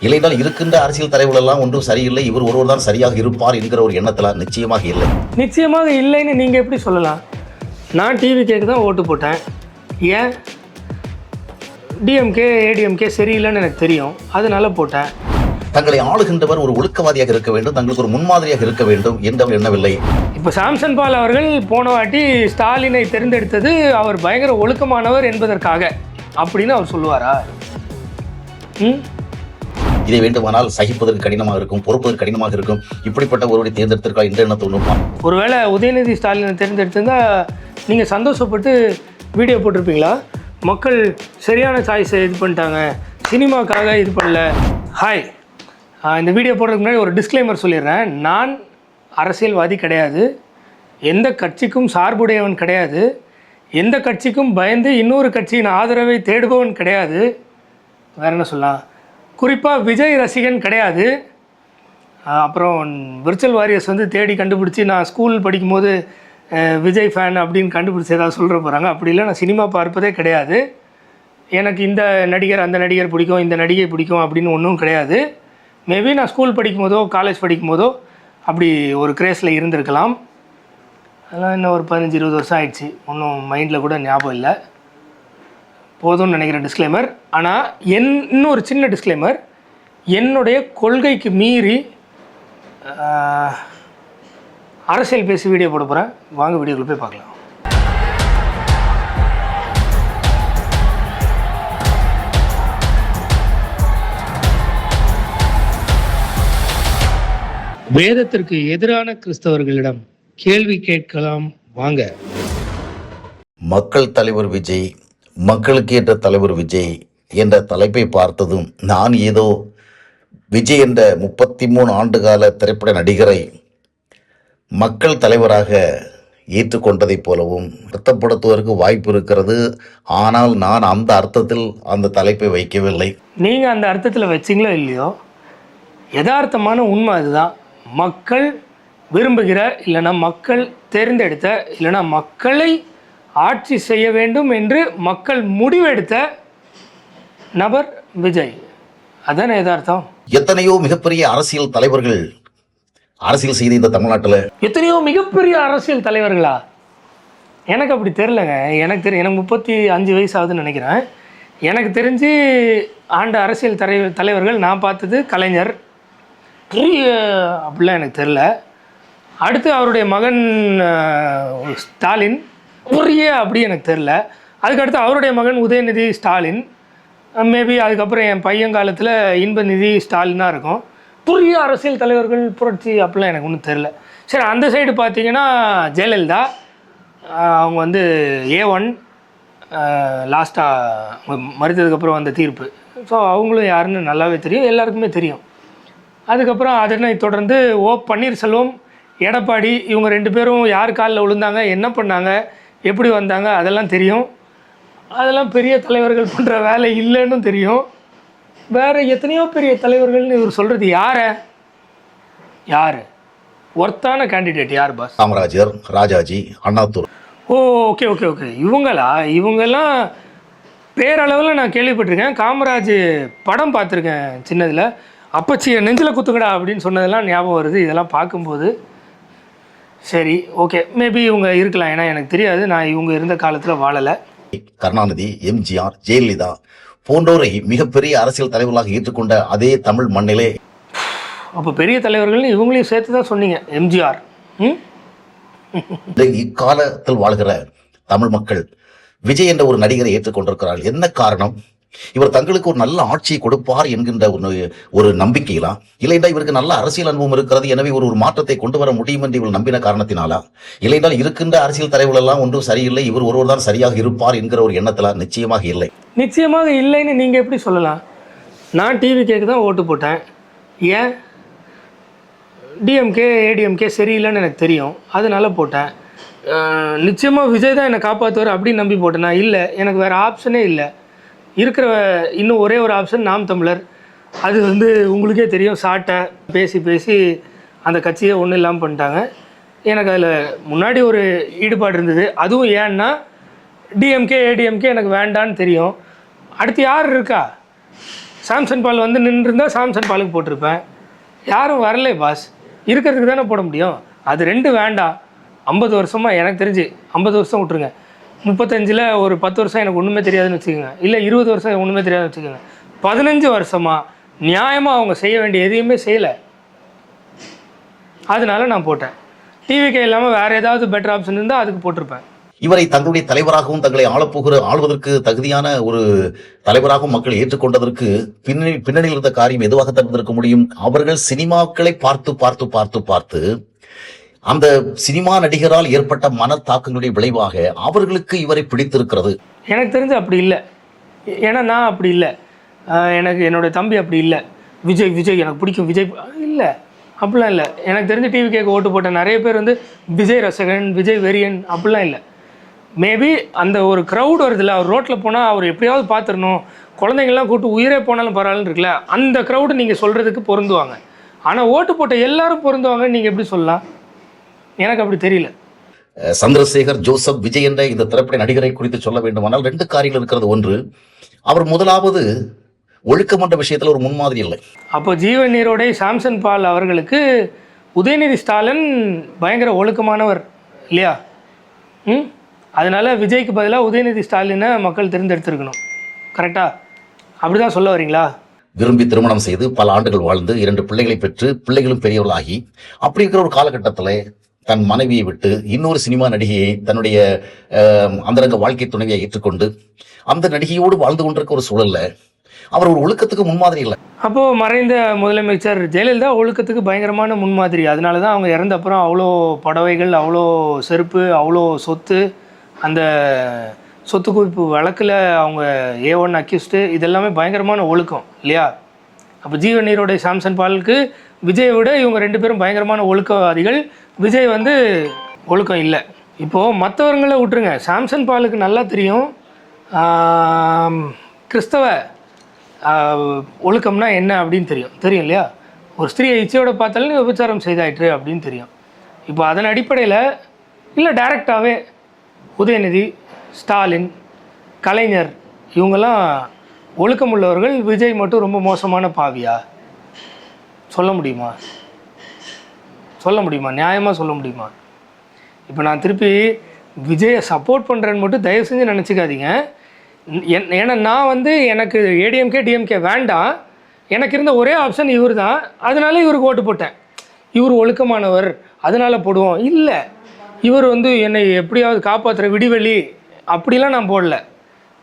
இல்லைனால் இருக்கின்ற அரசியல் தலைவர்கள் எல்லாம் ஒன்றும் சரியில்லை, இவர் ஒருவர் தான் சரியாக இருப்பார் என்கிற ஒரு எண்ணத்தில் நிச்சயமாக இல்லை. நிச்சயமாக இல்லைன்னு நீங்கள் எப்படி சொல்லலாம்? நான் டிவிகேக்கு தான் ஓட்டு போட்டேன். ஏன்? டிஎம்கே ஏடிஎம்கே சரியில்லைன்னு எனக்கு தெரியும், அதனால போட்டேன். தங்களை ஆளுகின்றவர் ஒரு ஒழுக்கவாதியாக இருக்க வேண்டும், தங்களுக்கு ஒரு முன்மாதிரியாக இருக்க வேண்டும் என்று எண்ணவில்லை. இப்போ சாம்சன் பால் அவர்கள் போன வாட்டி ஸ்டாலினை தேர்ந்தெடுத்தது அவர் பயங்கர ஒழுக்கமானவர் என்பதற்காக அப்படின்னு அவர் சொல்லுவாரா? இதை வேண்டுமானால் சகிப்பதற்கு கடினமாக இருக்கும், பொறுப்பதற்கு கடினமாக இருக்கும். இப்படிப்பட்ட ஒருவரை தேர்ந்தெடுத்திருக்கா என்று என்ன தோணுமா? ஒருவேளை உதயநிதி ஸ்டாலினை தேர்ந்தெடுத்திருந்தா நீங்கள் சந்தோஷப்பட்டு வீடியோ போட்டிருப்பீங்களா? மக்கள் சரியான சாய்ஸை இது பண்ணிட்டாங்க, சினிமாக்காக இது பண்ணல. ஹாய், இந்த வீடியோ போடுறதுக்கு முன்னாடி ஒரு டிஸ்க்ளைமர் சொல்லிடுறேன். நான் அரசியல்வாதி கிடையாது, எந்த கட்சிக்கும் சார்புடையவன் கிடையாது, எந்த கட்சிக்கும் பயந்து இன்னொரு கட்சியின் ஆதரவை தேடுபவன் கிடையாது. வேறு என்ன சொல்லலாம், குறிப்பாக விஜய் ரசிகன் கிடையாது. அப்புறம் விர்ச்சுவல் வாரியர்ஸ் வந்து தேடி கண்டுபிடிச்சி நான் ஸ்கூல் படிக்கும்போது விஜய் ஃபேன் அப்படின்னு கண்டுபிடிச்சி ஏதாவது சொல்கிற போகிறாங்க. அப்படி இல்லை, நான் சினிமா பார்ப்பதே கிடையாது. எனக்கு இந்த நடிகர் அந்த நடிகர் பிடிக்கும், இந்த நடிகை பிடிக்கும் அப்படின்னு ஒன்றும் கிடையாது. மேபி நான் ஸ்கூல் படிக்கும்போதோ காலேஜ் படிக்கும்போதோ அப்படி ஒரு கிரேஸில் இருந்திருக்கலாம். அதெல்லாம் இன்னும் ஒரு 15-20 வருஷம் ஆயிடுச்சு, ஒன்றும் மைண்டில் கூட ஞாபகம் இல்லை. போதும்னு நினைக்கிறேன் டிஸ்க்ளைமர். ஆனால் இன்னொரு சின்ன டிஸ்க்ளைமர், என்னுடைய கொள்கைக்கு மீறி அரசியல் பேசி வீடியோ போட போகிறேன். வாங்க வீடியோக்குள்ள போய் பார்க்கலாம். வேதத்திற்கு எதிரான கிறிஸ்தவர்களிடம் கேள்வி கேட்கலாம் வாங்க. மக்கள் தலைவர் விஜய், மக்களுக்கு ஏற்ற தலைவர் விஜய் என்ற தலைப்பை பார்த்ததும் நான் ஏதோ விஜய் என்ற 33 ஆண்டுகால திரைப்பட நடிகரை மக்கள் தலைவராக ஏற்றுக்கொண்டதைப் போலவும் அர்த்தப்படுத்துவதற்கு வாய்ப்பு இருக்கிறது. ஆனால் நான் அந்த அர்த்தத்தில் அந்த தலைப்பை வைக்கவில்லை. நீங்கள் அந்த அர்த்தத்தில் வச்சிங்களோ இல்லையோ, யதார்த்தமான உண்மை அதுதான். மக்கள் விரும்புகிற, இல்லைனா மக்கள் தேர்ந்தெடுத்த, இல்லைனா மக்களை ஆட்சி செய்ய வேண்டும் என்று மக்கள் முடிவெடுத்த நபர் விஜய். அதான யதார்த்தம். எத்தனையோ மிகப்பெரிய அரசியல் தலைவர்கள் அரசியல் செய்த இந்த தமிழ்நாட்டில் எத்தனையோ மிகப்பெரிய அரசியல் தலைவர்களா? எனக்கு அப்படி தெரிலங்க. எனக்கு எனக்கு 35 வயசு ஆகுதுன்னு நினைக்கிறேன். எனக்கு தெரிஞ்சு ஆண்ட அரசியல் தலைவர்கள் நான் பார்த்தது கலைஞர், அப்படிலாம் எனக்கு தெரில. அடுத்து அவருடைய மகன் ஸ்டாலின், அப்படி எனக்கு தெரில. அதுக்கடுத்து அவருடைய மகன் உதயநிதி ஸ்டாலின், மேபி அதுக்கப்புறம் என் பையன் காலத்தில் இன்பநிதி ஸ்டாலினாக இருக்கும். புதிய அரசியல் தலைவர்கள் புரட்சி அப்படிலாம் எனக்கு ஒன்றும் தெரில. சரி, அந்த சைடு பார்த்தீங்கன்னா ஜெயலலிதா, அவங்க வந்து A1 லாஸ்ட்டாக மறித்ததுக்கப்புறம் வந்த தீர்ப்பு. ஸோ அவங்களும் யாருன்னு நல்லாவே தெரியும், எல்லாருக்குமே தெரியும். அதுக்கப்புறம் அதனை தொடர்ந்து பன்னீர்செல்வம், எடப்பாடி, இவங்க 2 பேரும் யார் காலில் விழுந்தாங்க, என்ன பண்ணாங்க, எப்படி வந்தாங்க, அதெல்லாம் தெரியும். அதெல்லாம் பெரிய தலைவர்கள் பண்ணுற வேலை இல்லைன்னு தெரியும். வேறு எத்தனையோ பெரிய தலைவர்கள்னு இவர் சொல்கிறது யார் ஒர்த்தான கேண்டிடேட் யார் பாஸ்? காமராஜர், ராஜாஜி, அண்ணாதுரை. ஓகே, இவங்கெல்லாம் பேரளவில் நான் கேள்விப்பட்டிருக்கேன். காமராஜ் படம் பார்த்துருக்கேன் சின்னதில். அப்பச்சியை நெஞ்சில் குத்துக்கடா அப்படின்னு சொன்னதெல்லாம் ஞாபகம் வருது இதெல்லாம் பார்க்கும்போது. சரி, ஓகே, மேபி இவங்க இருக்கலாம், ஏன்னா எனக்கு தெரியாது, நான் இவங்க இருந்த காலத்தில் வாழலை. கருணாநிதி, எம்ஜிஆர், ஜெயலலிதா போன்றோரை மிகப்பெரிய அரசியல் தலைவர்களாக ஏற்றுக்கொண்ட அதே தமிழ் மண்ணிலே, அப்போ பெரிய தலைவர்கள்னு இவங்களையும் சேர்த்து தான் சொன்னீங்க. எம்ஜிஆர். இக்காலத்தில் வாழ்கிற தமிழ் மக்கள் விஜய் என்ற ஒரு நடிகரை ஏற்றுக்கொண்டிருக்கிறார்கள். என்ன காரணம்? இவர் தங்களுக்கு ஒரு நல்ல ஆட்சியை கொடுப்பார் என்கின்ற ஒரு நம்பிக்கையிலா, இல்லைண்டா இவருக்கு நல்ல அரசியல் அனுபவம் இருக்கிறது, எனவே ஒரு மாற்றத்தை கொண்டு வர முடியும் என்று இவர் நம்பின காரணத்தினாலா, இல்லைண்டா இருக்கின்ற அரசியல் தலைவர்கள் எல்லாம் ஒன்றும் சரியில்லை, இவர் ஒருவர் தான் சரியாக இருப்பார் என்கிற ஒரு எண்ணத்தில் நிச்சயமாக இல்லை. நிச்சயமாக இல்லைன்னு நீங்கள் எப்படி சொல்லலாம்? நான் டிவிகேக்கு தான் ஓட்டு போட்டேன். ஏன்? டிஎம்கே ஏடிஎம்கே சரியில்லைன்னு எனக்கு தெரியும், அதனால போட்டேன். நிச்சயமாக விஜய் தான் என்னை காப்பாற்றுவார் அப்படின்னு நம்பி போட்டேனா? இல்லை, எனக்கு வேறு ஆப்ஷனே இல்லை. இருக்கிற இன்னும் ஒரே ஒரு ஆப்ஷன் நாம் தமிழர். அது வந்து உங்களுக்கே தெரியும், சாட்டை பேசி அந்த கட்சியை ஒன்றும் இல்லாமல் பண்ணிட்டாங்க. எனக்கு அதில் முன்னாடி ஒரு ஈடுபாடு இருந்தது. அதுவும் ஏன்னா டிஎம்கே ஏடிஎம்கே எனக்கு வேண்டான்னு தெரியும். அடுத்து யார் இருக்கா? சாம்சன் பால் வந்து நின்றுருந்தா சாம்சன் பாலுக்கு போட்டிருப்பேன். யாரும் வரலே பாஸ், இருக்கிறதுக்கு தானே போட முடியும். அது 2 வேண்டாம். 50 வருஷமாக எனக்கு தெரிஞ்சு 50 வருஷம் விட்ருங்க, 35ல் ஒரு 10 வருஷம் எனக்கு ஒன்றுமே தெரியாதுன்னு வச்சுக்கோங்க, இல்லை 20 வருஷம் ஒன்றுமே தெரியாதுன்னு வச்சுக்கோங்க, 15 வருஷமாக நியாயமாக அவங்க செய்ய வேண்டிய எதையுமே செய்யலை. அதனால நான் போட்டேன். டிவிக்கே இல்லாமல் வேறு ஏதாவது பெட்டர் ஆப்ஷன் இருந்தால் அதுக்கு போட்டிருப்பேன். இவரை தங்களுடைய தலைவராகவும் தங்களை ஆளுவதற்கு தகுதியான ஒரு தலைவராகவும் மக்கள் ஏற்றுக்கொண்டதற்கு பின்னணியில் இருந்த காரியம் எதுவாக இருந்திருக்க முடியும்? அவர்கள் சினிமாக்களை பார்த்து பார்த்து பார்த்து பார்த்து அந்த சினிமா நடிகரால் ஏற்பட்ட மனத்தாக்கங்களுடைய விளைவாக அவர்களுக்கு இவரை பிடித்திருக்கிறது. எனக்கு தெரிஞ்சு அப்படி இல்லை. ஏன்னா நான் அப்படி இல்லை, எனக்கு என்னுடைய தம்பி அப்படி இல்லை. விஜய் விஜய் எனக்கு பிடிக்கும் விஜய் இல்லை, அப்படிலாம் இல்லை. எனக்கு தெரிஞ்சு டிவி கேட்க ஓட்டு போட்ட நிறைய பேர் வந்து விஜய் ரசகன், விஜய் வெறியன் அப்படிலாம் இல்லை. மேபி அந்த ஒரு க்ரௌட் வருதுல்ல, அவர் ரோட்டில் போனால் அவர் எப்படியாவது பார்த்துடணும், குழந்தைங்கள்லாம் கூப்பிட்டு உயிரே போனாலும் பரவாயில்லன்னு இருக்குல்ல, அந்த க்ரௌடு நீங்கள் சொல்கிறதுக்கு பொருந்துவாங்க. ஆனால் ஓட்டு போட்ட எல்லாரும் பொருந்துவாங்கன்னு நீங்கள் எப்படி சொல்லலாம்? எனக்கு அப்படி தெரியல. சந்திரசேகர் ஜோசப் விஜய் என்ற இந்த திரைப்பட நடிகரை குறித்து சொல்ல வேண்டுமானால் 2 காரியங்கள் இருக்கிறது. ஒன்று, அவர் முதலாவது ஒழுக்கம் என்ற விஷயத்தில் ஒரு முன்மாதிரி இல்லை. அப்போ ஜீவன் நீரோடை சாம்சன் பால் அவர்களுக்கு உதயநிதி ஸ்டாலின் பயங்கர ஒழுக்கமானவர் இல்லையா? அதனால விஜய்க்கு பதிலாக உதயநிதி ஸ்டாலினை மக்கள் தேர்ந்தெடுத்திருக்கணும். கரெக்டாக அப்படி தான் சொல்ல வரீங்களா? விரும்பி திருமணம் செய்து பல ஆண்டுகள் வாழ்ந்து 2 பிள்ளைகளை பெற்று பிள்ளைகளும் பெரியவர்களாகி அப்படி இருக்கிற ஒரு காலகட்டத்தில் தன் மனைவியை விட்டு இன்னொரு சினிமா நடிகையை தன்னுடைய அந்தரங்க வாழ்க்கை துணைவியை ஏற்றுக்கொண்டு அந்த நடிகையோடு வாழ்ந்து கொண்டிருக்க ஒரு சூழல்ல அவர் ஒரு ஒழுக்கத்துக்கு முன்மாதிரி இல்லை. அப்போது மறைந்த முதலமைச்சர் ஜெயலலிதா ஒழுக்கத்துக்கு பயங்கரமான முன்மாதிரி. அதனால தான் அவங்க இறந்த அப்புறம் அவ்வளோ புடவைகள், அவ்வளோ செருப்பு, அவ்வளோ சொத்து, அந்த சொத்து குவிப்பு வழக்கில் அவங்க A1 அக்யூஸ்டு, இதெல்லாமே பயங்கரமான ஒழுக்கம் இல்லையா? அப்போ ஜீவன் நீரோடை சாம்சன் பாலுக்கு விஜயை விட இவங்க 2 பேரும் பயங்கரமான ஒழுக்கவாதிகள். விஜய் வந்து ஒழுக்கம் இல்லை. இப்போது மற்றவர்களை விட்டுருங்க, சாம்சன் பாலுக்கு நல்லா தெரியும் கிறிஸ்தவ ஒழுக்கம்னா என்ன அப்படின்னு தெரியும் இல்லையா? ஒரு ஸ்திரீயை இச்சையோட பார்த்தாலும் விபச்சாரம் செய்தாயிற்று அப்படின்னு தெரியும். இப்போ அதன் அடிப்படையில் இல்லை டைரெக்டாகவே உதயநிதி, ஸ்டாலின், கலைஞர் இவங்கெல்லாம் ஒழுக்கம் உள்ளவர்கள், விஜய் மட்டும் ரொம்ப மோசமான பாவியா? சொல்ல முடியுமா? நியாயமாக சொல்ல முடியுமா? இப்போ நான் திருப்பி விஜயை சப்போர்ட் பண்ணுறேன்னு மட்டும் தயவு செஞ்சு நினச்சிக்காதீங்க. ஏன்னா நான் வந்து எனக்கு ஏடிஎம்கே டிஎம்கே வேண்டாம், எனக்கு இருந்த ஒரே ஆப்ஷன் இவர் தான், அதனால இவருக்கு ஓட்டு போட்டேன். இவர் ஒழுக்கமானவர் அதனால் போடுவோம் இல்லை, இவர் வந்து என்னை எப்படியாவது காப்பாற்றுற விடிவெளி அப்படிலாம் நான் போடல.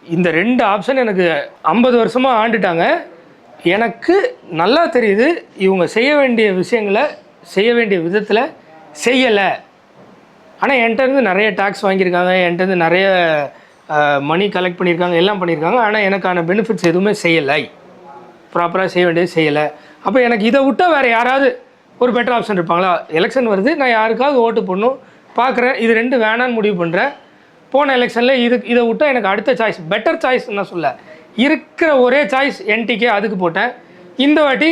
இந்த 2 ஆப்ஷன் எனக்கு 50 வருஷமாக ஆண்டுட்டாங்க. எனக்கு நல்லா தெரியுது இவங்க செய்ய வேண்டிய விஷயங்களை செய்ய வேண்டிய விதத்தில் செய்யலை. ஆனால் என்கிட்டருந்து நிறைய டேக்ஸ் வாங்கியிருக்காங்க, என்கிட்டருந்து நிறைய மணி கலெக்ட் பண்ணியிருக்காங்க, எல்லாம் பண்ணியிருக்காங்க. ஆனால் எனக்கான பெனிஃபிட்ஸ் எதுவுமே செய்யலை, ப்ராப்பராக செய்ய வேண்டியது செய்யலை. அப்போ எனக்கு இதை விட்டால் வேறு யாராவது ஒரு பெட்டர் ஆப்ஷன் இருப்பாங்களா? எலெக்ஷன் வருது, நான் யாருக்காவது ஓட்டு போடணும் பார்க்குறேன், இது 2 வேணான்னு முடிவு பண்ணுறேன். போன எலெக்ஷனில் இதை விட்டால் எனக்கு அடுத்த சாய்ஸ் பெட்டர் சாய்ஸ் நான் சொல்ல, இருக்கிற ஒரே சாய்ஸ் என்டிகே, அதுக்கு போட்டேன். இந்த வாட்டி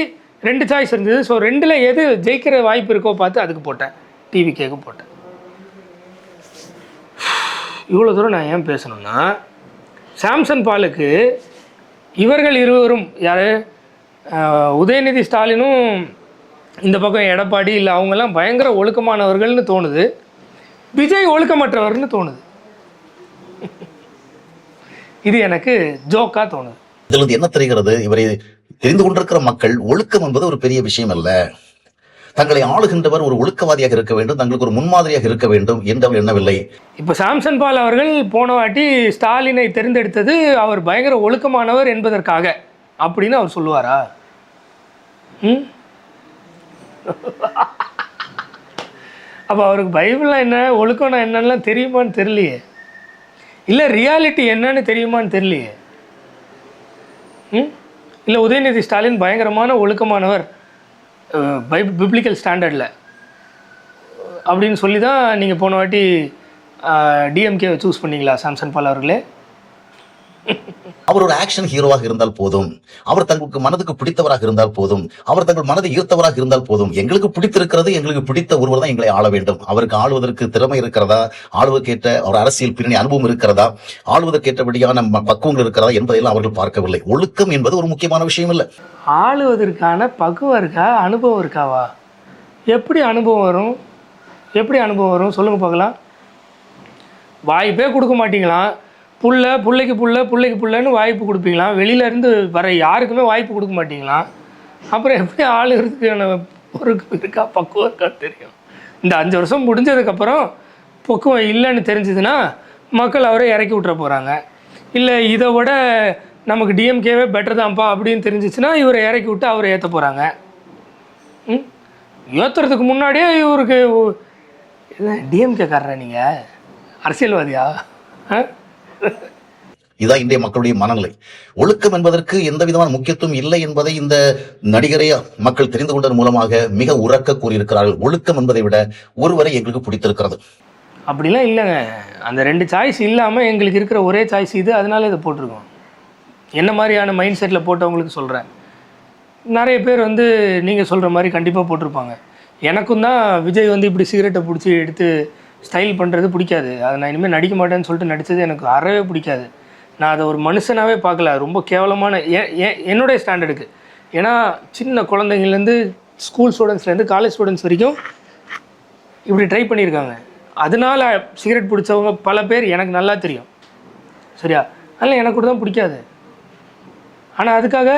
2 சாய்ஸ் இருந்தது. ஸோ 2ல் எது ஜெயிக்கிற வாய்ப்பு இருக்கோ பார்த்து அதுக்கு போட்டேன், டிவிகேக்கு போட்டேன். இவ்வளோ தூரம் நான் ஏன் பேசணும்னா, சாம்சன் பாலுக்கு இவர்கள் இருவரும் யார், உதயநிதி ஸ்டாலினும் இந்த பக்கம் எடப்பாடி இல்லை, அவங்கெல்லாம் பயங்கர ஒழுக்கமானவர்கள்னு தோணுது, விஜய் ஒழுக்கமற்றவர்னு தோணுது. இது எனக்கு ஜோக்காக தோணுது. இதில் என்ன தெரிகிறது? இவரை தெரிந்து கொண்டிருக்கிற மக்கள் ஒழுக்கம் என்பது ஒரு பெரிய விஷயம் அல்ல, தங்களை ஆளுகின்றவர் ஒரு ஒழுக்கவாதியாக இருக்க வேண்டும், தங்களுக்கு ஒரு முன்மாதிரியாக இருக்க வேண்டும் என்று அவர் எண்ணவில்லை. இப்போ சாம்சன் பால் அவர்கள் போன வாட்டி ஸ்டாலினை தேர்ந்தெடுத்தது அவர் பயங்கர ஒழுக்கமானவர் என்பதற்காக அப்படின்னு அவர் சொல்லுவாரா? அப்போ அவருக்கு பைபிள்லாம் என்ன, ஒழுக்கம்னா என்னென்னலாம் தெரியுமான்னு தெரியலையே, இல்லை ரியாலிட்டி என்னன்னு தெரியுமான்னு தெரியலையே. இல்லை உதயநிதி ஸ்டாலின் பயங்கரமான ஒழுக்கமானவர் பிப்ளிக்கல் ஸ்டாண்டர்டில் அப்படின்னு சொல்லி தான் நீங்கள் போன வாட்டி டிஎம்கே சூஸ் பண்ணிங்களா சாம்சன் பால் அவர்களே? அவர் ஒரு ஆக்ஷன் ஹீரோவாக இருந்தால் போதும், அவர் தங்களுக்கு மனதுக்கு பிடித்தவராக இருந்தால் போதும், அவர் தங்கள் மனதை ஈர்த்தவராக இருந்தால் போதும். எங்களுக்கு பிடித்திருக்கிறது, எங்களுக்கு பிடித்த ஒருவர் தான் எங்களை ஆள வேண்டும். அவருக்கு ஆளுவதற்கு திறமை இருக்கிறதா, ஆளுவதற்கேற்ற ஒரு அரசியல் பின்னணி அனுபவம் இருக்கிறதா, ஆளுவதற்கேற்றபடியான பக்குவங்கள் இருக்கிறதா என்பதையெல்லாம் அவர்கள் பார்க்கவில்லை. ஒழுக்கம் என்பது ஒரு முக்கியமான விஷயம் இல்லை. ஆளுவதற்கான பக்குவம் இருக்கா, அனுபவம் இருக்காவா? எப்படி அனுபவம் வரும்? எப்படி அனுபவம் வரும் சொல்லுங்க பார்க்கலாம். வாய்ப்பே கொடுக்க மாட்டீங்களாம். பிள்ளைக்கு புள்ளன்னு வாய்ப்பு கொடுப்பீங்களாம். வெளியிலேருந்து வர யாருக்குமே வாய்ப்பு கொடுக்க மாட்டீங்களாம். அப்புறம் எப்படி ஆளுகிறதுக்கான பொறுப்பு இருக்கா, பக்குவம் இருக்கான்னு தெரியும். இந்த 5 வருஷம் முடிஞ்சதுக்கப்புறம் பக்குவம் இல்லைன்னு தெரிஞ்சதுன்னா மக்கள் அவரை இறக்கி விட்டுற போகிறாங்க. இல்லை இதை விட நமக்கு டிஎம்கேவே பெட்டர் தான்ப்பா அப்படின்னு தெரிஞ்சிச்சுன்னா இவரை இறக்கி விட்டு அவரை ஏற்ற போகிறாங்க. ஏற்றுறதுக்கு முன்னாடியே இவருக்கு டிஎம்கே காரரா நீங்கள் அரசியல்வாதியா? இதான் இன்றைய மக்களுடைய மனநிலை. ஒழுக்கம் என்பதற்கு எந்த விதமான முக்கியத்துவம் இல்லை என்பதை இந்த நடிகரை மக்கள் தெரிந்து கொண்டதன் மூலமாக மிக உரக்க கூறியிருக்கிறார்கள். ஒழுக்கம் என்பதை விட ஒருவரை எங்களுக்கு பிடித்திருக்கிறது. அப்படிலாம் இல்லைங்க. அந்த 2 சாய்ஸ் இல்லாமல் எங்களுக்கு இருக்கிற ஒரே சாய்ஸ் இது. அதனால இதை போட்டிருக்கோம். என்ன மாதிரியான மைண்ட் செட்டில் போட்டவங்களுக்கு சொல்கிறேன். நிறைய பேர் நீங்கள் சொல்கிற மாதிரி கண்டிப்பாக போட்டிருப்பாங்க. எனக்கும் தான் விஜய் இப்படி சிகரெட்டை பிடிச்சி எடுத்து ஸ்டைல் பண்ணுறது பிடிக்காது. அதை நான் இனிமேல் நடிக்க மாட்டேன்னு சொல்லிட்டு நடித்தது எனக்கு அறவே பிடிக்காது. நான் அதை ஒரு மனுஷனாகவே பார்க்கல. ரொம்ப கேவலமான என்னுடைய ஸ்டாண்டர்டுக்கு. ஏன்னா சின்ன குழந்தைங்கள்லேருந்து ஸ்கூல் ஸ்டூடெண்ட்ஸ்லேருந்து காலேஜ் ஸ்டூடெண்ட்ஸ் வரைக்கும் இப்படி ட்ரை பண்ணியிருக்காங்க. அதனால சிகரெட் பிடிச்சவங்க பல பேர் எனக்கு நல்லா தெரியும். சரியா? அதனால் எனக்கு கூட தான் பிடிக்காது. ஆனால் அதுக்காக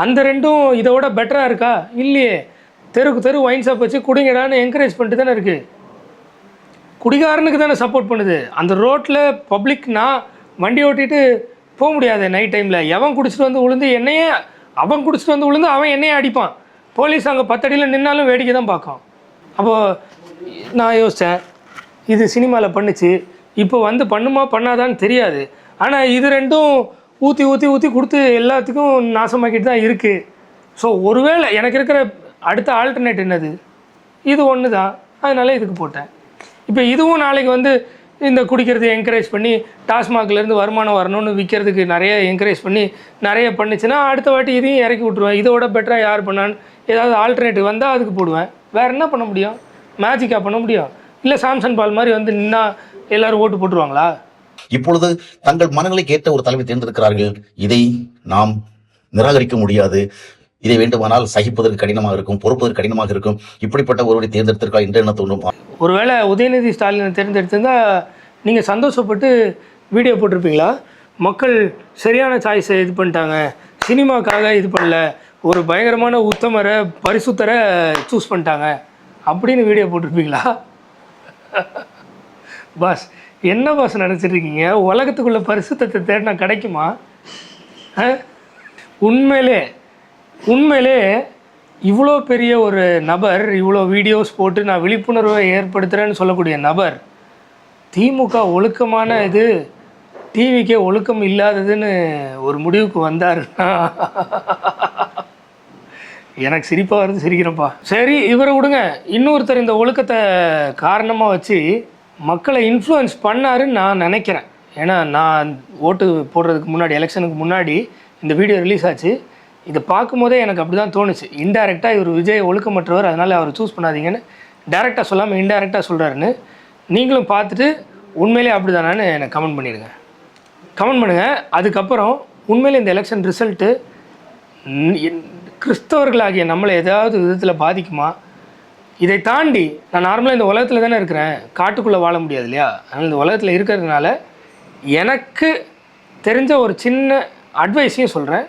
அந்த 2ம் இதை விட பெட்டராக இருக்கா? இல்லையே. தெருக்கு தெரு ஒயின் ஷாப் வச்சு குடிங்கடான்னு என்கரேஜ் பண்ணிட்டு தானே இருக்குது. குடிகாரனுக்கு தானே சப்போர்ட் பண்ணுது. அந்த ரோட்டில் பப்ளிக் நான் வண்டி ஓட்டிகிட்டு போக முடியாது நைட் டைமில். அவன் குடிச்சிட்டு விழுந்து அவன் என்னையே அடிப்பான். போலீஸ் அங்கே 10 அடியில் நின்னாலும் வேடிக்கை தான் பார்க்கும். அப்போது நான் யோசித்தேன், இது சினிமாவில் பண்ணுச்சு, இப்போ பண்ணுமா பண்ணாதான்னு தெரியாது. ஆனால் இது 2ம் ஊற்றி கொடுத்து எல்லாத்துக்கும் நாசமாக்கிட்டு தான் இருக்குது. ஸோ ஒருவேளை எனக்கு இருக்கிற அடுத்த ஆல்டர்னேட் என்னது? இது ஒன்று தான். அதனால் இதுக்கு போட்டேன். இப்போ இதுவும் நாளைக்கு இந்த குடிக்கிறது என்கரேஜ் பண்ணி டாஸ்மாக்லேருந்து வருமானம் வரணும்னு விற்கிறதுக்கு நிறைய என்கரேஜ் பண்ணி நிறைய பண்ணிச்சுன்னா அடுத்த வாட்டி இதையும் இறக்கி விட்ருவேன். இதோட பெட்டராக யார் பண்ணான்னு ஏதாவது ஆல்டர்னேட்டிவ் வந்தால் அதுக்கு போடுவேன். வேறு என்ன பண்ண முடியும்? மேஜிக்காக பண்ண முடியும்? இல்லை சாம்சன் பால் மாதிரி நின்னா எல்லோரும் ஓட்டு போட்டுருவாங்களா? இப்பொழுது தங்கள் மனநிலைக்கு ஏற்ற ஒரு தலைமை தேர்ந்தெடுக்கிறார்கள். இதை நாம் நிராகரிக்க முடியாது. இதை வேண்டுமானால் சகிப்பதற்கு கடினமாக இருக்கும், பொறுப்பதற்கு கடினமாக இருக்கும். இப்படிப்பட்ட ஒருவரை தேர்ந்தெடுத்திருக்கா என்று என்ன தோன்றும்? ஒருவேளை உதயநிதி ஸ்டாலினை தேர்ந்தெடுத்திருந்தா நீங்கள் சந்தோஷப்பட்டு வீடியோ போட்டிருப்பீங்களா? மக்கள் சரியான சாய்ஸை இது பண்ணிட்டாங்க, சினிமாக்காக இது பண்ணல, ஒரு பயங்கரமான உத்தமரை பரிசுத்தரை சூஸ் பண்ணிட்டாங்க அப்படின்னு வீடியோ போட்டிருப்பீங்களா? பாஸ் என்ன பாஸ் நினச்சிட்ருக்கீங்க? உலகத்துக்குள்ள பரிசுத்தத்தை தேடினா கிடைக்குமா? உண்மையிலே இவ்வளோ பெரிய ஒரு நபர், இவ்வளோ வீடியோஸ் போட்டு நான் விழிப்புணர்வை ஏற்படுத்துகிறேன்னு சொல்லக்கூடிய நபர் திமுக ஒழுக்கமான இது, டிவிக்கே ஒழுக்கம் இல்லாததுன்னு ஒரு முடிவுக்கு வந்தாருன்னா எனக்கு சிரிப்பாக வருது, சிரிக்கிறப்பா. சரி இவரை விடுங்க. இன்னொருத்தர் இந்த ஒழுக்கத்தை காரணமாக வச்சு மக்களை இன்ஃப்ளூயன்ஸ் பண்ணாருன்னு நான் நினைக்கிறேன். ஏன்னா நான் ஓட்டு போடுறதுக்கு முன்னாடி, எலெக்ஷனுக்கு முன்னாடி இந்த வீடியோ ரிலீஸ் ஆச்சு. இதை பார்க்கும்போதே எனக்கு அப்படி தான் தோணுச்சு. இன்டைரக்டாக இவர் விஜய் ஒழுக்கமற்றவர், அதனால் அவர் சூஸ் பண்ணாதீங்கன்னு டைரெக்டாக சொல்லாமல் இன்டைரக்டாக சொல்கிறாருன்னு நீங்களும் பார்த்துட்டு உண்மையிலே அப்படி தானான்னு எனக்கு கமெண்ட் பண்ணிடுங்க. கமெண்ட் பண்ணுங்கள். அதுக்கப்புறம் உண்மையிலே இந்த எலெக்ஷன் ரிசல்ட்டு கிறிஸ்தவர்களாகிய நம்மளை ஏதாவது விதத்தில் பாதிக்குமா? இதை தாண்டி நான் நார்மலாக இந்த உலகத்தில் தானே இருக்கிறேன், காட்டுக்குள்ளே வாழ முடியாது இல்லையா? அதனால் இந்த உலகத்தில் இருக்கிறதுனால எனக்கு தெரிஞ்ச ஒரு சின்ன அட்வைஸையும் சொல்கிறேன்,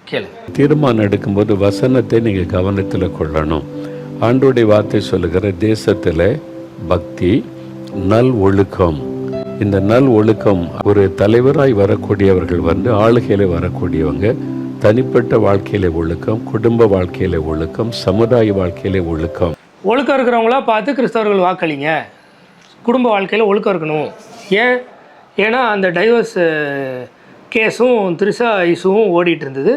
கேளு. தீர்மானம் எடுக்கும்போது வசனத்தை நீங்கள் கவனத்தில் கொள்ளணும். ஆண்டோடைய வார்த்தை சொல்லுகிற தேசத்தில் பக்தி, நல் ஒழுக்கம். இந்த நல் ஒழுக்கம் ஒரு தலைவராய் வரக்கூடியவர்கள் ஆளுகையில் வரக்கூடியவங்க தனிப்பட்ட வாழ்க்கையில ஒழுக்கம், குடும்ப வாழ்க்கையில ஒழுக்கம், சமுதாய வாழ்க்கையில ஒழுக்கம். ஒழுக்கம் இருக்கிறவங்களா பார்த்து கிறிஸ்தவர்கள் வாக்களிங்க. குடும்ப வாழ்க்கையில் ஒழுக்கம் இருக்கணும். ஏன்னா அந்த டைவர்ஸ் கேஸும் திரிஷா இஷ்யூவும் ஓடிட்டு இருந்தது.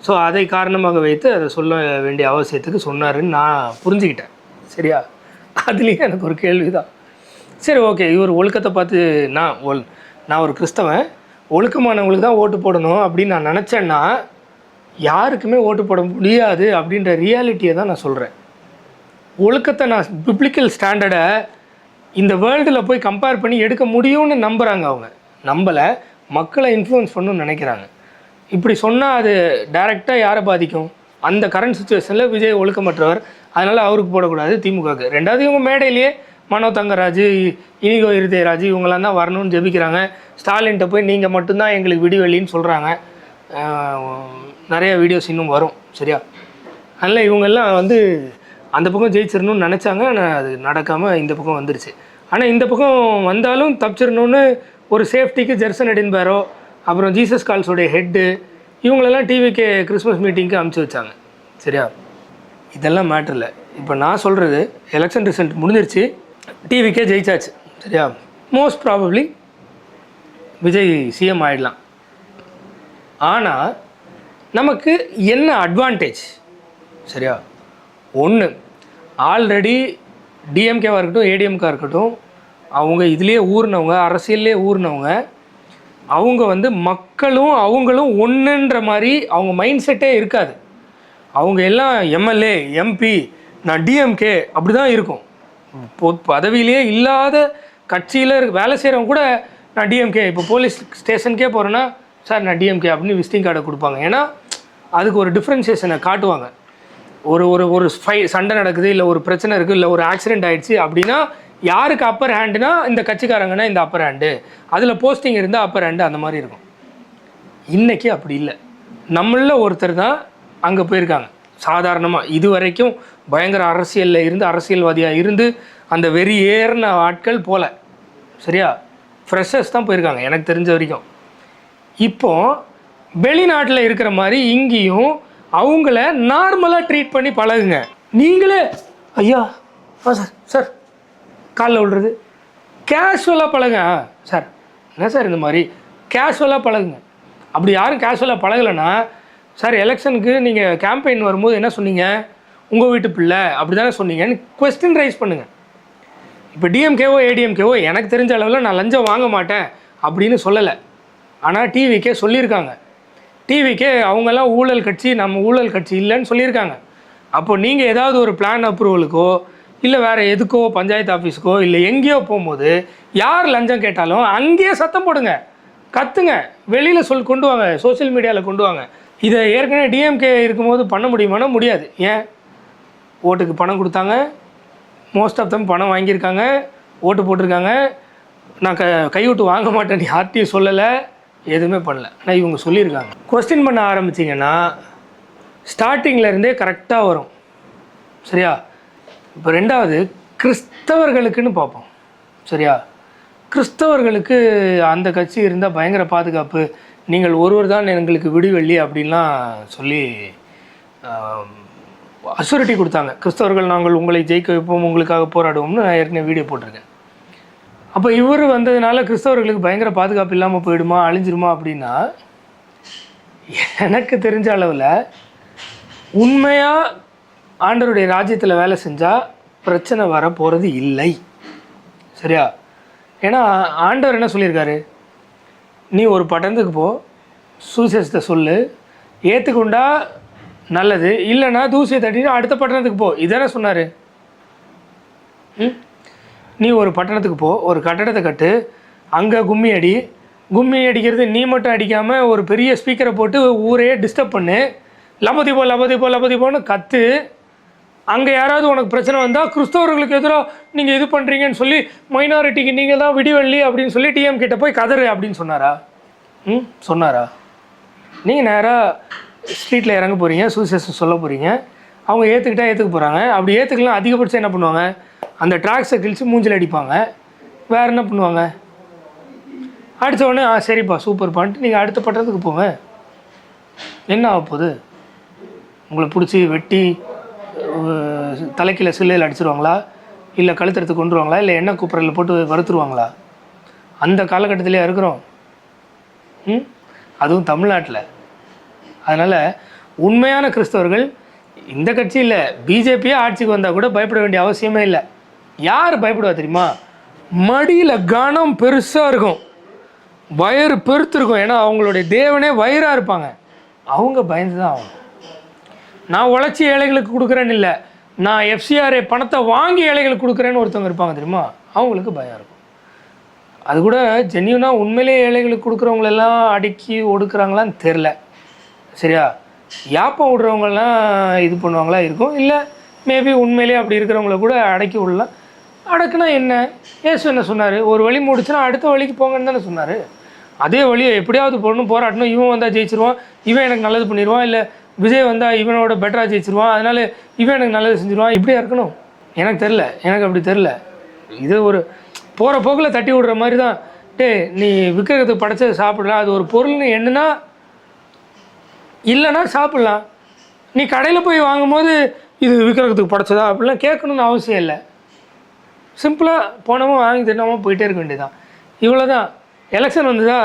ஸோ அதை காரணமாக வைத்து அதை சொல்ல வேண்டிய அவசியத்துக்கு சொன்னாருன்னு நான் புரிஞ்சுக்கிட்டேன். சரியா? அதுலேயும் எனக்கு ஒரு கேள்வி தான். சரி ஓகே, இவர் ஒழுக்கத்தை பார்த்து நான் ஒரு கிறிஸ்தவன், ஒழுக்கமானவங்களுக்கு தான் ஓட்டு போடணும் அப்படின்னு நான் நினச்சேன்னா யாருக்குமே ஓட்டு போட முடியாது அப்படின்ற ரியாலிட்டியை தான் நான் சொல்கிறேன். ஒழுக்கத்தை நான் பிப்ளிக்கல் ஸ்டாண்டர்டை இந்த வேர்ல்டில் போய் கம்பேர் பண்ணி எடுக்க முடியும்னு நம்புகிறாங்க. அவங்க நம்பலை, மக்களை இன்ஃப்ளூயன்ஸ் பண்ணணும்னு நினைக்கிறாங்க. இப்படி சொன்னால் அது டைரெக்டாக யாரை பாதிக்கும்? அந்த கரண்ட் சுச்சுவேஷனில் விஜய் ஒழுக்கமற்றவர், அதனால் அவருக்கு போடக்கூடாது திமுகவுக்கு. ரெண்டாவது இவங்க மேடையிலேயே மனோ தங்கராஜ், இனிகோ இருதயராஜ் இவங்களாம் தான் வரணும்னு ஜெபிக்கிறாங்க. ஸ்டாலின்கிட்ட போய் நீங்கள் மட்டும்தான் எங்களுக்கு விடிவெளின்னு சொல்கிறாங்க. நிறைய வீடியோஸ் இன்னும் வரும், சரியா? அதனால் இவங்கெல்லாம் வந்து அந்த பக்கம் ஜெயிச்சிடணும்னு நினச்சாங்க. ஆனால் அது நடக்காமல் இந்த பக்கம் வந்துருச்சு. ஆனால் இந்த பக்கம் வந்தாலும் தப்பிச்சிடணும்னு ஒரு சேஃப்டிக்கு ஜெர்சன் எடின்பேரோ, அப்புறம் ஜீசஸ் கால்ஸோடைய ஹெட்டு, இவங்களெல்லாம் டிவிக்கு கிறிஸ்மஸ் மீட்டிங்க்கு அனுப்பிச்சி வச்சாங்க, சரியா? இதெல்லாம் மேட்ரு இல்லை. இப்போ நான் சொல்கிறது எலெக்ஷன் ரிசல்ட் முடிஞ்சிருச்சு, டிவிக்கே ஜெயிச்சாச்சு, சரியா? மோஸ்ட் ப்ராபப்ளி விஜய் சிஎம் ஆகிடலாம். ஆனால் நமக்கு என்ன அட்வான்டேஜ், சரியா? ஒன்று, ஆல்ரெடி டிஎம்கேவாக இருக்கட்டும் ஏடிஎம்கா இருக்கட்டும், அவங்க இதுலேயே ஊர்னவங்க, அரசியல்லே ஊர்னவங்க, அவங்க வந்து மக்களும் அவங்களும் ஒன்றுன்ற மாதிரி அவங்க மைண்ட் செட்டே இருக்காது. அவங்க எல்லாம் எம்எல்ஏ எம்பி, நான் டிஎம்கே அப்படி தான் இருக்கும். பதவியிலே இல்லாத கட்சியில் வேலை செய்கிறவங்க கூட நான் டிஎம்கே, இப்போ போலீஸ் ஸ்டேஷனுக்கே போகிறேன்னா சார் நான் டிஎம்கே அப்படின்னு விசிட்டிங் கார்டை கொடுப்பாங்க. ஏன்னா அதுக்கு ஒரு டிஃப்ரென்சியேஷனை காட்டுவாங்க. ஒரு ஒரு ஒரு சண்டை நடக்குது, இல்லை ஒரு பிரச்சனை இருக்குது, இல்லை ஒரு ஆக்சிடென்ட் ஆகிடுச்சு அப்படின்னா யாருக்கு அப்பர் ஹேண்டுனா இந்த கட்சிக்காரங்கன்னா இந்த அப்பர் ஹேண்டு, அதில் போஸ்டிங் இருந்தால் அப்பர் ஹேண்டு, அந்த மாதிரி இருக்கும். இன்றைக்கி அப்படி இல்லை. நம்மளில் ஒருத்தர் தான் அங்கே போயிருக்காங்க. சாதாரணமாக இது வரைக்கும் பயங்கர அரசியலில் இருந்து அரசியல்வாதியாக இருந்து அந்த வெறி ஏறின ஆட்கள் போல, சரியா? ஃப்ரெஷர்ஸ் தான் போயிருக்காங்க எனக்கு தெரிஞ்ச வரைக்கும். இப்போது வெளிநாட்டில் இருக்கிற மாதிரி இங்கேயும் அவங்கள நார்மலாக ட்ரீட் பண்ணி பழகுங்க. நீங்களே ஐயா சார் சார் காலில் விழுறது, கேஷுவலாக பழகுங்க. சார் என்ன சார் இந்த மாதிரி கேஷுவலாக பழகுங்க. அப்படி யாரும் கேஷுவலாக பழகலைன்னா, சார் எலெக்ஷனுக்கு நீங்கள் கேம்பெயின் வரும்போது என்ன சொன்னீங்க, உங்கள் வீட்டு பிள்ளை அப்படி தானே சொன்னீங்கன்னு கொஸ்டின் ரைஸ் பண்ணுங்கள். இப்போ டிஎம்கேவோ ஏடிஎம்கேவோ எனக்கு தெரிஞ்ச அளவில் நான் லஞ்சம் வாங்க மாட்டேன் அப்படின்னு சொல்லலை. ஆனால் டிவிக்கே சொல்லியிருக்காங்க. டிவிக்கே அவங்கெல்லாம் ஊழல் கட்சி, நம்ம ஊழல் கட்சி இல்லைன்னு சொல்லியிருக்காங்க. அப்போ நீங்கள் ஏதாவது ஒரு பிளான் அப்ரூவலுக்கோ இல்லை வேறு எதுக்கோ பஞ்சாயத்து ஆஃபீஸுக்கோ இல்லை எங்கேயோ போகும்போது யார் லஞ்சம் கேட்டாலும் அங்கேயே சத்தம் போடுங்க, கத்துங்க, வெளியில் கொண்டு வாங்க, சோஷியல் மீடியாவில் கொண்டு வாங்க. இதை ஏற்கனவே டிஎம்கே இருக்கும்போது பண்ண முடியுமானா முடியாது. ஏன்? ஓட்டுக்கு பணம் கொடுத்தாங்க, மோஸ்ட் ஆஃப் தம் பணம் வாங்கியிருக்காங்க, ஓட்டு போட்டிருக்காங்க. நான் கைவிட்டு வாங்க மாட்டேன்னு யார்ட்டையும் சொல்லலை, எதுவுமே பண்ணல. ஆனால் இவங்க சொல்லியிருக்காங்க. கொஸ்டின் பண்ண ஆரம்பிச்சிங்கன்னா ஸ்டார்டிங்கில் கரெக்டாக வரும், சரியா? இப்போ ரெண்டாவது கிறிஸ்தவர்களுக்குன்னு பார்ப்போம், சரியா? கிறிஸ்தவர்களுக்கு அந்த கட்சி இருந்தால் பயங்கர பாதுகாப்பு, நீங்கள் ஒருவர் தான் எங்களுக்கு விடுவெள்ளி அப்படின்லாம் சொல்லி அஷூரிட்டி கொடுத்தாங்க. கிறிஸ்தவர்கள் நாங்கள் உங்களை ஜெயிக்க வைப்போம், உங்களுக்காக போராடுவோம்னு நான் ஏற்கனவே வீடியோ போட்டிருக்கேன். அப்போ இவர் வந்ததுனால கிறிஸ்தவர்களுக்கு பயங்கர பாதுகாப்பு இல்லாமல் போயிடுமா, அழிஞ்சிருமா அப்படின்னா, எனக்கு தெரிஞ்ச அளவில் உண்மையாக ஆண்டவருடைய ராஜ்யத்தில் வேலை செஞ்சால் பிரச்சனை வர போகிறது இல்லை, சரியா? ஏன்னா ஆண்டவர் என்ன சொல்லியிருக்காரு, நீ ஒரு பட்டணத்துக்கு போ, சுவிசேஷத்தை சொல்லு, ஏற்றுக்கொண்டா நல்லது, இல்லைன்னா தூசியை தட்டிட்டு அடுத்த பட்டணத்துக்கு போ, இதானே சொன்னார். நீ ஒரு பட்டணத்துக்கு போ, ஒரு கட்டடத்தை கட்டு, அங்கே கும்மி அடிக்கிறது நீ மட்டும் அடிக்காமல் ஒரு பெரிய ஸ்பீக்கரை போட்டு ஊரையே டிஸ்டர்ப் பண்ணு, லபதிபோ லபதிபோ லபதிபோன்னு கற்று, அங்கே யாராவது உனக்கு பிரச்சனை வந்தால் கிறிஸ்தவர்களுக்கு எதிராக நீங்கள் இது பண்ணுறீங்கன்னு சொல்லி மைனாரிட்டிக்கு நீங்கள் தான் விடிவெள்ளி அப்படின்னு சொல்லி டிஎம் கிட்ட போய் கதறு அப்படின்னு சொன்னாரா? சொன்னாரா? நீங்கள் நேராக ஸ்ட்ரீட்டில் இறங்க போகிறீங்க, சுவிசேஷம் சொல்ல போகிறீங்க, அவங்க ஏற்றுக்கிட்டா ஏற்றுக்க போகிறாங்க. அப்படி ஏற்றுக்கலாம் அதிகபட்சம் என்ன பண்ணுவாங்க, அந்த ட்ராக்ஸை கிழிச்சு மூஞ்சில் அடிப்பாங்க. வேறு என்ன பண்ணுவாங்க, அடித்த உடனே சரிப்பா சூப்பர் பண்ணிட்டு நீங்கள் அடுத்த பட்டத்துக்கு போங்க. என்ன ஆக போகுது? உங்களை பிடிச்சி வெட்டி தலைக்கீழ சில்லையில் அடிச்சிருவாங்களா, இல்லை கழுத்தெடுத்து கொண்டுருவாங்களா, இல்லை எண்ணெய் கூப்பரில் போட்டு வறுத்துருவாங்களா? அந்த காலகட்டத்திலே இருக்கிறோம், அதுவும் தமிழ்நாட்டில். அதனால் உண்மையான கிறிஸ்தவர்கள் இந்த கட்சியில் பிஜேபியே ஆட்சிக்கு வந்தால் கூட பயப்பட வேண்டிய அவசியமே இல்லை. யார் பயப்படுவா தெரியுமா? மடியில் கனம் பெருசாக இருக்கும், வயிறு பெருத்திருக்கும். ஏன்னா அவங்களுடைய தேவனே வயிறாக இருப்பாங்க. அவங்க பயந்து தான் ஆகணும். நான் உழைச்சி ஏழைகளுக்கு கொடுக்குறேன்னு இல்லை, நான் எஃப்சிஆர்ஏ பணத்தை வாங்கி ஏழைகளுக்கு கொடுக்குறேன்னு ஒருத்தவங்க இருப்பாங்க தெரியுமா, அவங்களுக்கு பயம் இருக்கும். அது கூட ஜென்யூனாக உண்மையிலே ஏழைகளுக்கு கொடுக்குறவங்களெல்லாம் அடக்கி ஒடுக்குறாங்களான்னு தெரில. சரியா, யாப்பம் விடுறவங்கெல்லாம் இது பண்ணுவாங்களா இருக்கும். இல்லை மேபி உண்மையிலே அப்படி இருக்கிறவங்கள கூட அடக்கி விடலாம். அடக்குனா என்ன, ஏசு என்ன சொன்னார், ஒரு வழி முடிச்சுன்னா அடுத்த வழிக்கு போங்கன்னு தானே சொன்னார். அதே வழியை எப்படியாவது போடணும், போராட்டணும். இவன் வந்தால் ஜெயிச்சிருவான், இவன் எனக்கு நல்லது பண்ணிடுவான், இல்லை விஜய் வந்தால் இவனோட பெட்டராக ஜெயிச்சிருவான், அதனால் இவன் எனக்கு நல்லது செஞ்சிருவான். இப்படியா இருக்கணும்? எனக்கு தெரில, எனக்கு அப்படி தெரில. இது ஒரு போகிற போக்கில் தட்டி விடுற மாதிரி தான். நீ விற்கிறதுக்கு படைச்சதை சாப்பிடலாம், அது ஒரு பொருள்னு என்னன்னா இல்லைன்னா சாப்பிட்லாம். நீ கடையில் போய் வாங்கும்போது இது விற்கிறதுக்கு படைச்சதா அப்படிலாம் கேட்கணுன்னு அவசியம் இல்லை. சிம்பிளாக போனோமோ வாங்கி தின்னமோ போயிட்டே இருக்க வேண்டியதான். இவ்வளோ தான். எலெக்ஷன் வந்ததா,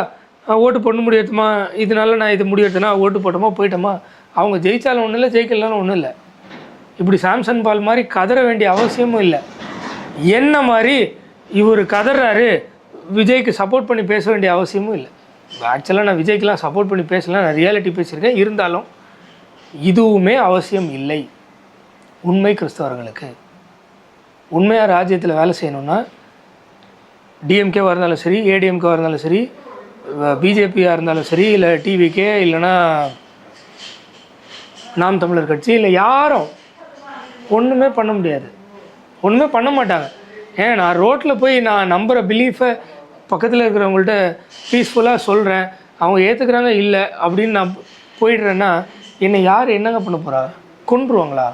ஓட்டு போட முடியாதுமா, இதனால நான் இது முடியாதுன்னா ஓட்டு போட்டோமா போயிட்டோமா. அவங்க ஜெயித்தாலும் ஒன்றும் இல்லை, ஜெயிக்கலனாலும் ஒன்றும் இல்லை. இப்படி சாம்சன் பால் மாதிரி கதற வேண்டிய அவசியமும் இல்லை. என்ன மாதிரி இவர் கதறாரு, விஜய்க்கு சப்போர்ட் பண்ணி பேச வேண்டிய அவசியமும் இல்லை. ஆக்சுவலாக நான் விஜய்க்கெலாம் சப்போர்ட் பண்ணி பேசலாம், நான் ரியாலிட்டி பேசியிருக்கேன். இருந்தாலும் இதுவுமே அவசியம் இல்லை. உண்மை கிறிஸ்தவர்களுக்கு உண்மையாக ராஜ்யத்தில் வேலை செய்யணுன்னா டிஎம்கேவாக இருந்தாலும் சரி, ஏடிஎம்கேவாக இருந்தாலும் சரி, பிஜேபியாக இருந்தாலும் சரி, இல்லை டிவிகே, இல்லைன்னா நாம் தமிழர் கட்சி, இல்லை யாரும் ஒன்றுமே பண்ண முடியாது, ஒன்றுமே பண்ண மாட்டாங்க. ஏன் நான் ரோட்டில் போய் நான் நம்புகிற பிலீஃபை பக்கத்தில் இருக்கிறவங்கள்ட்ட பீஸ்ஃபுல்லாக சொல்கிறேன், அவங்க ஏற்றுக்கிறாங்க இல்லை அப்படின்னு நான் போயிடுறேன்னா என்னை யார் என்னங்க பண்ண போகிறா? கொன்றுவாங்களா?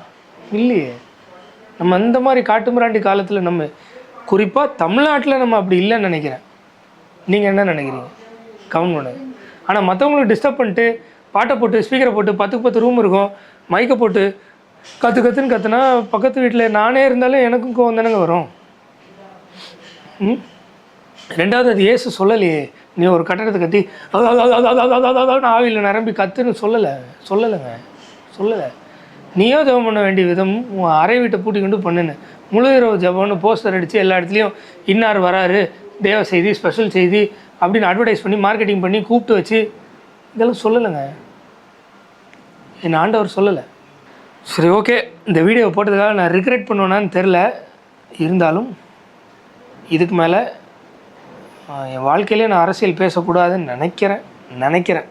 இல்லையே. நம்ம அந்த மாதிரி காட்டுமிராண்டி காலத்தில் நம்ம குறிப்பாக தமிழ்நாட்டில் நம்ம அப்படி இல்லைன்னு நினைக்கிறேன். நீங்கள் என்ன நினைக்கிறீங்க? கவுண்ட் பண்ணுங்க. ஆனால் மற்றவங்களுக்கு டிஸ்டர்ப் பண்ணிட்டு பாட்டை போட்டு ஸ்பீக்கரை போட்டு 10க்கு 10 ரூம் இருக்கும், மைக்கை போட்டு கற்றுன்னு கற்றுனா பக்கத்து வீட்டில் நானே இருந்தாலும் எனக்கும் கோவம் தானேங்க வரும். ரெண்டாவது அது ஏசு சொல்லலையே, நீ ஒரு கட்டடத்தை கட்டி அதாவது ஆவியில் நிரம்பி கத்துன்னு சொல்லலை. நீயோ ஜபம் பண்ண வேண்டிய விதம் அறை வீட்டை பூட்டி கொண்டு பண்ணுன்னு முழு இரவு ஜபம்னு போஸ்டர் அடித்து எல்லா இடத்துலையும் இன்னார் வராரு, தேவ செய்தி, ஸ்பெஷல் செய்தி அப்படின்னு அட்வர்டைஸ் பண்ணி மார்க்கெட்டிங் பண்ணி கூப்பிட்டு வச்சு இதெல்லாம் சொல்லலைங்க. என் ஆண்டவர் சொல்லலை. சரி, ஓகே, இந்த வீடியோவை போட்டதுக்காக நான் ரிக்ரெட் பண்ணுவேனான்னு தெரில. இருந்தாலும் இதுக்கு மேலே என் வாழ்க்கையிலே நான் அரசியல் பேசக்கூடாதுன்னு நினைக்கிறேன்.